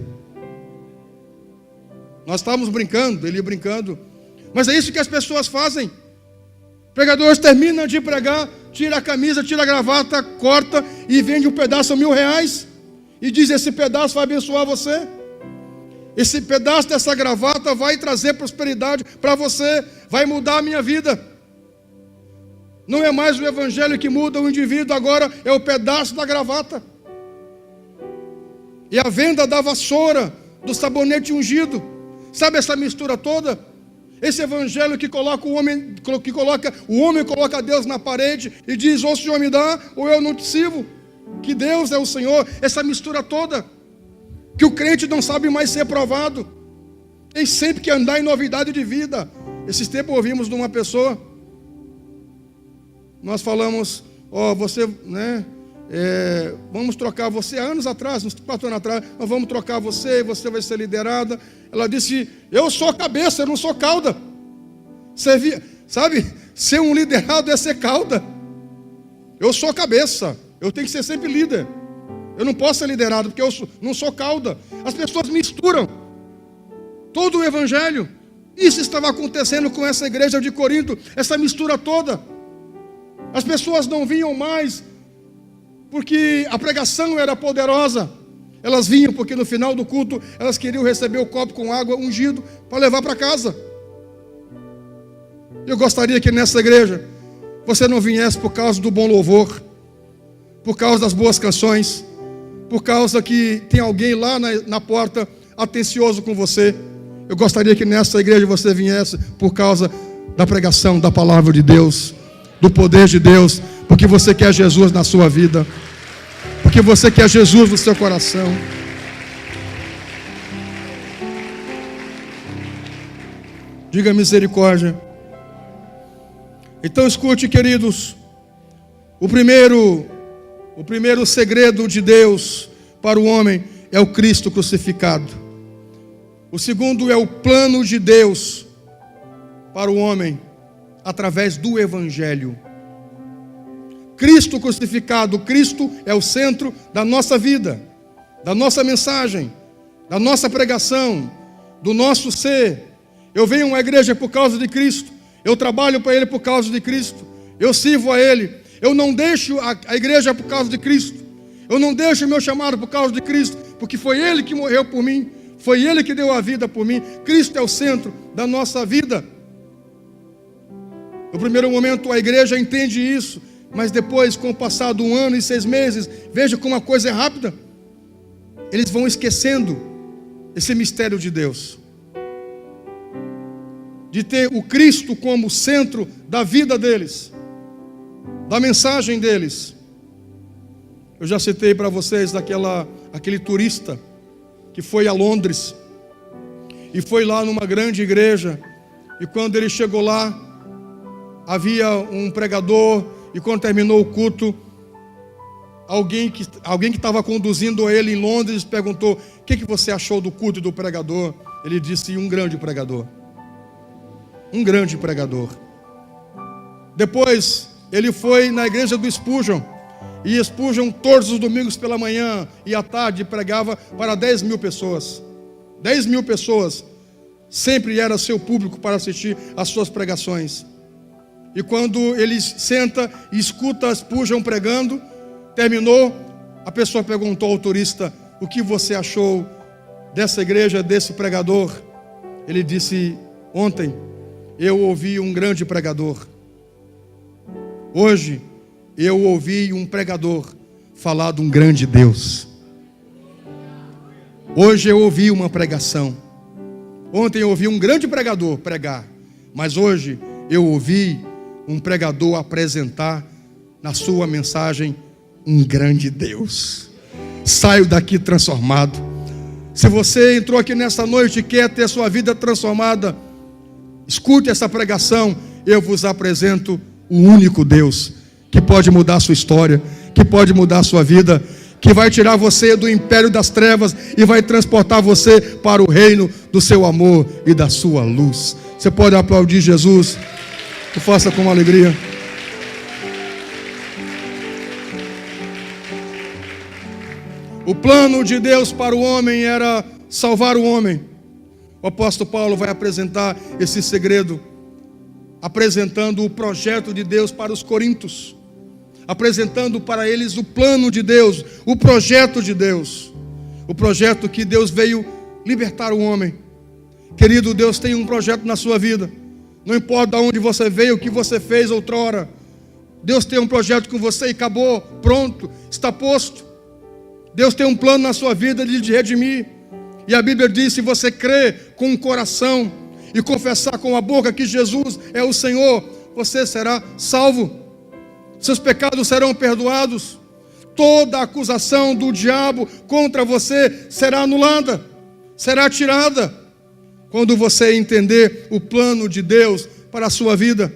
A: Nós estávamos brincando, ele brincando, mas é isso que as pessoas fazem. Pregadores terminam de pregar, tira a camisa, tira a gravata, corta e vende um pedaço a R$1.000 e diz: esse pedaço vai abençoar você, esse pedaço dessa gravata vai trazer prosperidade para você, vai mudar a minha vida. Não é mais o evangelho que muda o indivíduo, agora é o pedaço da gravata, e a venda da vassoura, do sabonete ungido. Sabe essa mistura toda? Esse evangelho que coloca o homem coloca Deus na parede e diz: ou o Senhor me dá, ou eu não te sirvo. Que Deus é o Senhor. Essa mistura toda, que o crente não sabe mais ser provado, tem sempre que andar em novidade de vida. Esses tempos ouvimos de uma pessoa nós falamos, você, né? Vamos trocar você, há anos atrás, uns 4 anos atrás, nós vamos trocar você vai ser liderada. Ela disse, eu sou cabeça, eu não sou cauda. Sabe, ser um liderado é ser cauda. Eu sou cabeça, eu tenho que ser sempre líder. Eu não posso ser liderado, porque eu não sou cauda. As pessoas misturam todo o evangelho. Isso estava acontecendo com essa igreja de Corinto, essa mistura toda. As pessoas não vinham mais porque a pregação era poderosa. Elas vinham porque no final do culto elas queriam receber o copo com água ungido para levar para casa. Eu gostaria que nessa igreja você não viesse por causa do bom louvor, por causa das boas canções, por causa que tem alguém lá na porta atencioso com você. Eu gostaria que nessa igreja você viesse por causa da pregação da palavra de Deus, do poder de Deus, porque você quer Jesus na sua vida, porque você quer Jesus no seu coração. Diga misericórdia. Então escute, queridos, o primeiro segredo de Deus para o homem é o Cristo crucificado. O segundo é o plano de Deus para o homem através do Evangelho. Cristo crucificado, Cristo é o centro da nossa vida, da nossa mensagem, da nossa pregação, do nosso ser. Eu venho a uma igreja por causa de Cristo, eu trabalho para Ele por causa de Cristo, eu sirvo a Ele, eu não deixo a igreja por causa de Cristo, eu não deixo o meu chamado por causa de Cristo, porque foi Ele que morreu por mim, foi Ele que deu a vida por mim. Cristo é o centro da nossa vida. No primeiro momento a igreja entende isso, mas depois, com o passar de 1 ano e 6 meses, veja como a coisa é rápida. Eles vão esquecendo esse mistério de Deus, de ter o Cristo como centro da vida deles, da mensagem deles. Eu já citei para vocês aquele turista que foi a Londres e foi lá numa grande igreja, e quando ele chegou lá, havia um pregador, e quando terminou o culto, alguém que estava conduzindo ele em Londres perguntou: o que você achou do culto e do pregador? Ele disse: um grande pregador. Um grande pregador. Depois ele foi na igreja do Spurgeon, e Spurgeon todos os domingos pela manhã e à tarde pregava para 10 mil pessoas. 10 mil pessoas sempre era seu público para assistir às suas pregações. E quando ele senta e escuta Spurgeon pregando, terminou, a pessoa perguntou ao turista: o que você achou dessa igreja, desse pregador? Ele disse: ontem eu ouvi um grande pregador. Hoje eu ouvi um pregador falar de um grande Deus. Hoje eu ouvi uma pregação. Ontem eu ouvi um grande pregador pregar, mas hoje eu ouvi um pregador apresentar na sua mensagem um grande Deus. Saio daqui transformado. Se você entrou aqui nessa noite e quer ter sua vida transformada, escute essa pregação. Eu vos apresento o único Deus que pode mudar a sua história, que pode mudar a sua vida, que vai tirar você do império das trevas e vai transportar você para o reino do seu amor e da sua luz. Você pode aplaudir Jesus? O faça com alegria. O plano de Deus para o homem era salvar o homem. O apóstolo Paulo vai apresentar esse segredo, apresentando o projeto de Deus para os coríntios, apresentando para eles o plano de Deus, o projeto de Deus, o projeto que Deus veio libertar o homem. Querido, Deus tem um projeto na sua vida. Não importa de onde você veio, o que você fez outrora, Deus tem um projeto com você e acabou, pronto, está posto. Deus tem um plano na sua vida de te redimir. E a Bíblia diz: se você crer com o coração e confessar com a boca que Jesus é o Senhor, você será salvo. Seus pecados serão perdoados. Toda acusação do diabo contra você será anulada, será tirada, quando você entender o plano de Deus para a sua vida.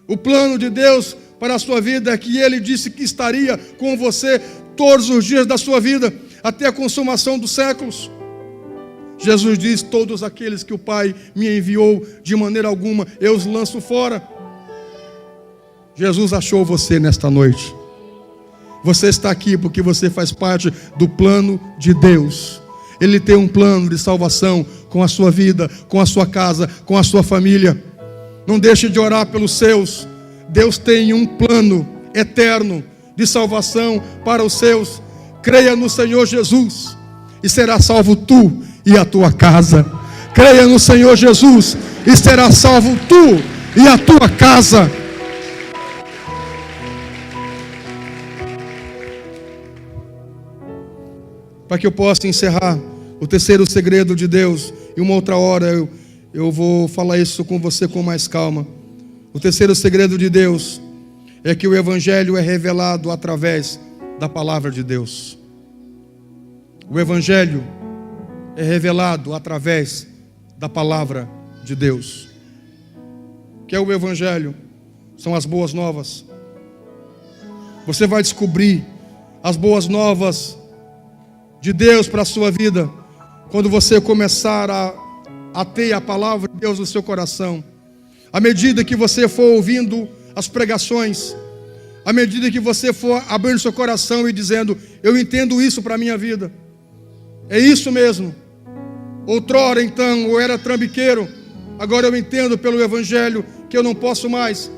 A: O plano de Deus para a sua vida é que Ele disse que estaria com você todos os dias da sua vida, até a consumação dos séculos. Jesus diz: todos aqueles que o Pai me enviou, de maneira alguma eu os lanço fora. Jesus achou você nesta noite. Você está aqui porque você faz parte do plano de Deus. Ele tem um plano de salvação com a sua vida, com a sua casa, com a sua família. Não deixe de orar pelos seus. Deus tem um plano eterno de salvação para os seus. Creia no Senhor Jesus e será salvo tu e a tua casa. Creia no Senhor Jesus e será salvo tu e a tua casa. Para que eu possa encerrar o terceiro segredo de Deus, e uma outra hora eu vou falar isso com você com mais calma. O terceiro segredo de Deus é que o Evangelho é revelado através da palavra de Deus. O Evangelho é revelado através da palavra de Deus. O que é o Evangelho? São as boas novas. Você vai descobrir as boas novas de Deus para a sua vida quando você começar a ter a palavra de Deus no seu coração. À medida que você for ouvindo as pregações, à medida que você for abrindo seu coração e dizendo: eu entendo isso para a minha vida, é isso mesmo. Outrora então eu era trambiqueiro, agora eu entendo pelo Evangelho que eu não posso mais.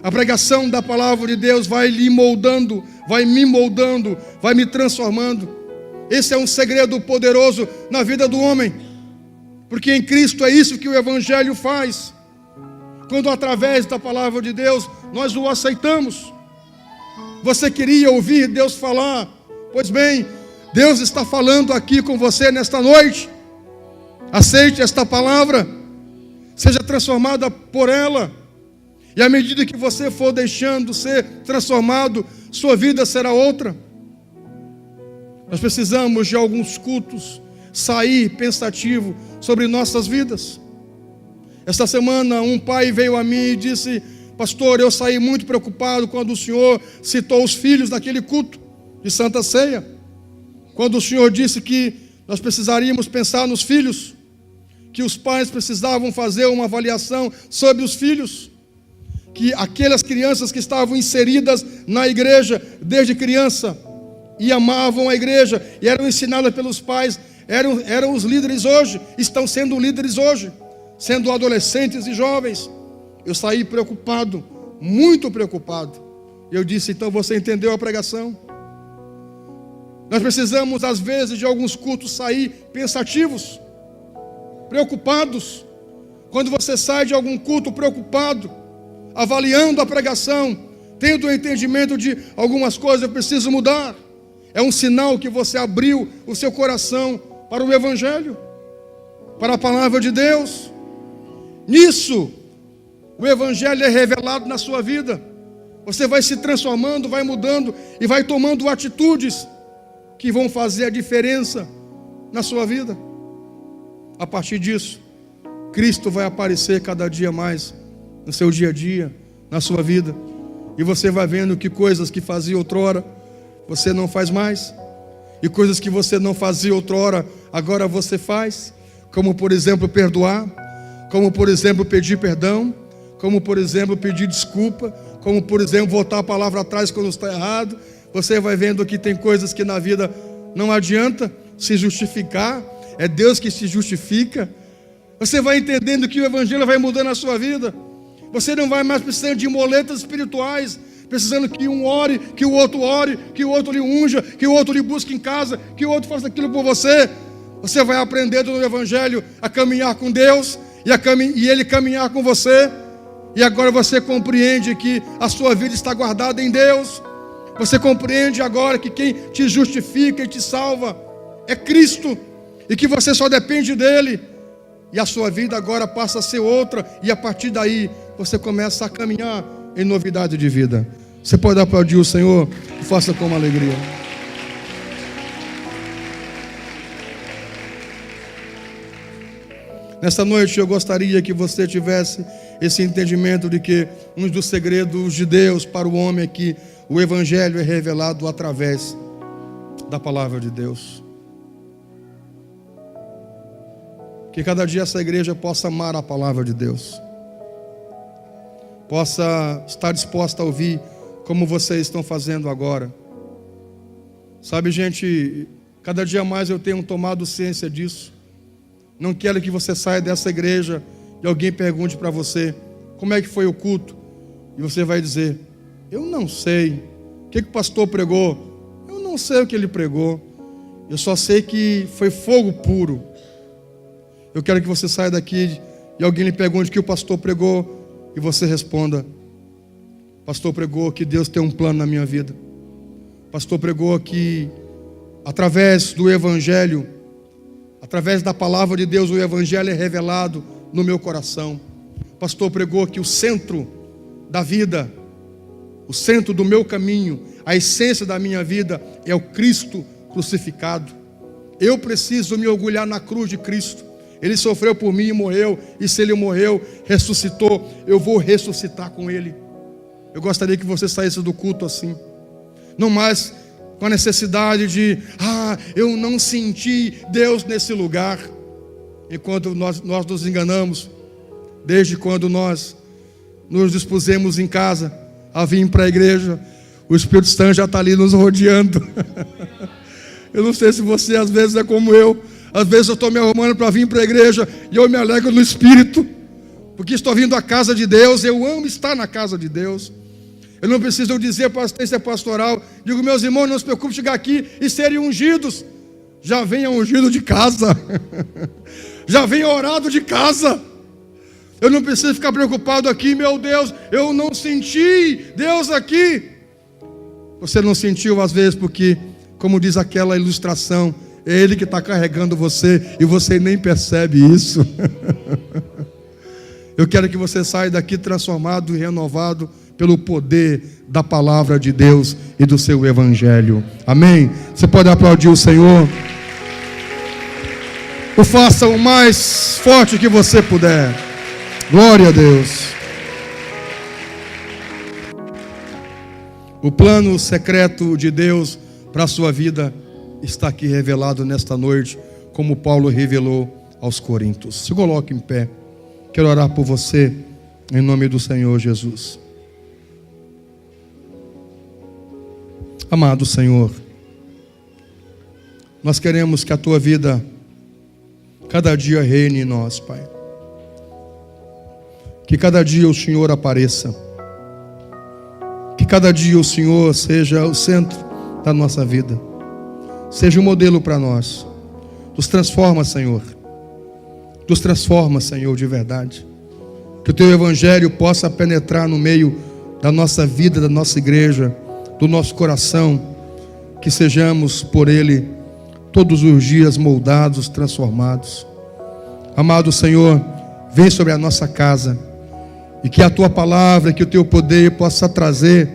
A: A pregação da palavra de Deus vai lhe moldando, vai me moldando, vai me transformando. Esse é um segredo poderoso na vida do homem, porque em Cristo é isso que o Evangelho faz. Quando através da palavra de Deus nós o aceitamos. Você queria ouvir Deus falar? Pois bem, Deus está falando aqui com você nesta noite. Aceite esta palavra, seja transformada por ela, e à medida que você for deixando ser transformado, sua vida será outra. Nós precisamos de alguns cultos sair pensativo sobre nossas vidas. Esta semana um pai veio a mim e disse: pastor, eu saí muito preocupado quando o senhor citou os filhos naquele culto de Santa Ceia, quando o senhor disse que nós precisaríamos pensar nos filhos, que os pais precisavam fazer uma avaliação sobre os filhos, que aquelas crianças que estavam inseridas na igreja desde criança e amavam a igreja e eram ensinadas pelos pais, eram os líderes hoje, estão sendo líderes hoje, sendo adolescentes e jovens. Eu saí preocupado, muito preocupado. Eu disse: então você entendeu a pregação? Nós precisamos às vezes de alguns cultos sair pensativos, preocupados. Quando você sai de algum culto preocupado, avaliando a pregação, tendo o entendimento de algumas coisas, eu preciso mudar, é um sinal que você abriu o seu coração para o Evangelho, para a palavra de Deus. Nisso, o Evangelho é revelado na sua vida. Você vai se transformando, vai mudando e vai tomando atitudes que vão fazer a diferença na sua vida. A partir disso, Cristo vai aparecer cada dia mais no seu dia a dia, na sua vida. E você vai vendo que coisas que fazia outrora, você não faz mais. E coisas que você não fazia outrora, agora você faz. Como por exemplo perdoar, como por exemplo pedir perdão, como por exemplo pedir desculpa, como por exemplo voltar a palavra atrás quando está errado. Você vai vendo que tem coisas que na vida não adianta se justificar, é Deus que se justifica. Você vai entendendo que o Evangelho vai mudando a sua vida. Você não vai mais precisando de moletas espirituais, precisando que um ore, que o outro lhe unja, que o outro lhe busque em casa, que o outro faça aquilo por você. Você vai aprendendo no Evangelho a caminhar com Deus e Ele caminhar com você. E agora você compreende que a sua vida está guardada em Deus. Você compreende agora que quem te justifica e te salva é Cristo, e que você só depende dEle. E a sua vida agora passa a ser outra, e a partir daí você começa a caminhar em novidade de vida. Você pode aplaudir o Senhor e faça com alegria. Nesta noite eu gostaria que você tivesse esse entendimento de que um dos segredos de Deus para o homem é que o Evangelho é revelado através da palavra de Deus. Que cada dia essa igreja possa amar a palavra de Deus, possa estar disposta a ouvir como vocês estão fazendo agora. Sabe, gente, cada dia mais eu tenho tomado ciência disso. Não quero que você saia dessa igreja e alguém pergunte para você: como é que foi o culto? E você vai dizer: eu não sei. O que o pastor pregou? Eu não sei o que ele pregou. Eu só sei que foi fogo puro. Eu quero que você saia daqui e alguém lhe pergunte o que o pastor pregou e você responda: o pastor pregou que Deus tem um plano na minha vida. O pastor pregou que através do Evangelho, através da palavra de Deus, o Evangelho é revelado no meu coração. O pastor pregou que o centro da vida, o centro do meu caminho, a essência da minha vida é o Cristo crucificado. Eu preciso me orgulhar na cruz de Cristo. Ele sofreu por mim e morreu, e se Ele morreu, ressuscitou, eu vou ressuscitar com Ele. Eu gostaria que você saísse do culto assim, não mais com a necessidade de: eu não senti Deus nesse lugar. Enquanto nós nos enganamos, desde quando nós nos dispusemos em casa a vir para a igreja, o Espírito Santo já está ali nos rodeando. Eu não sei se você às vezes é como eu. Às vezes eu estou me arrumando para vir para a igreja e eu me alegro no Espírito, porque estou vindo à casa de Deus. Eu amo estar na casa de Deus. Eu não preciso dizer para a assistência pastoral: digo, meus irmãos, não se preocupem chegar aqui e serem ungidos. Já venha ungido de casa. Já venha orado de casa. Eu não preciso ficar preocupado aqui: meu Deus, eu não senti Deus aqui. Você não sentiu às vezes porque, como diz aquela ilustração, é Ele que está carregando você e você nem percebe isso. Eu quero que você saia daqui transformado e renovado pelo poder da palavra de Deus e do seu Evangelho. Amém? Você pode aplaudir o Senhor? O faça o mais forte que você puder. Glória a Deus. O plano secreto de Deus para a sua vida está aqui revelado nesta noite, como Paulo revelou aos Coríntios. Se coloque em pé. Quero orar por você, em nome do Senhor Jesus. Amado Senhor, nós queremos que a Tua vida cada dia reine em nós, Pai. Que cada dia o Senhor apareça. Que cada dia o Senhor seja o centro da nossa vida. Seja um modelo para nós. Nos transforma, Senhor. Nos transforma, Senhor, de verdade. Que o Teu Evangelho possa penetrar no meio da nossa vida, da nossa igreja, do nosso coração. Que sejamos por Ele todos os dias moldados, transformados. Amado Senhor, vem sobre a nossa casa. E que a Tua palavra, que o Teu poder possa trazer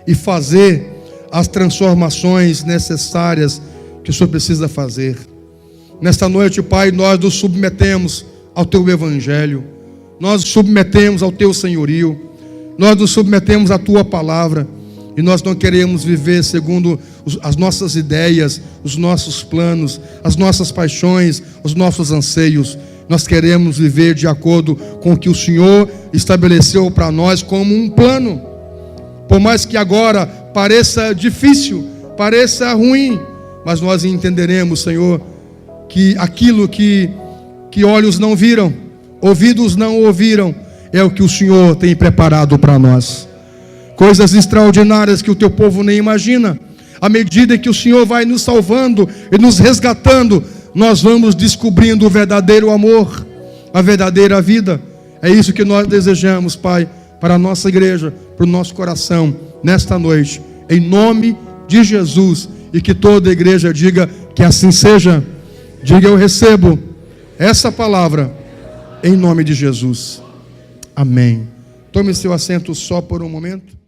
A: e fazer as transformações necessárias que o Senhor precisa fazer. Nesta noite, Pai, nós nos submetemos ao Teu Evangelho, nós nos submetemos ao Teu senhorio, nós nos submetemos à Tua palavra, e nós não queremos viver segundo as nossas ideias, os nossos planos, as nossas paixões, os nossos anseios. Nós queremos viver de acordo com o que o Senhor estabeleceu para nós como um plano. Por mais que agora pareça difícil, pareça ruim, mas nós entenderemos, Senhor, que aquilo que olhos não viram, ouvidos não ouviram, é o que o Senhor tem preparado para nós. Coisas extraordinárias que o Teu povo nem imagina. À medida que o Senhor vai nos salvando e nos resgatando, nós vamos descobrindo o verdadeiro amor, a verdadeira vida. É isso que nós desejamos, Pai, para a nossa igreja, para o nosso coração, nesta noite, em nome de Jesus. E que toda a igreja diga que assim seja. Diga: eu recebo essa palavra em nome de Jesus. Amém. Tome seu assento só por um momento.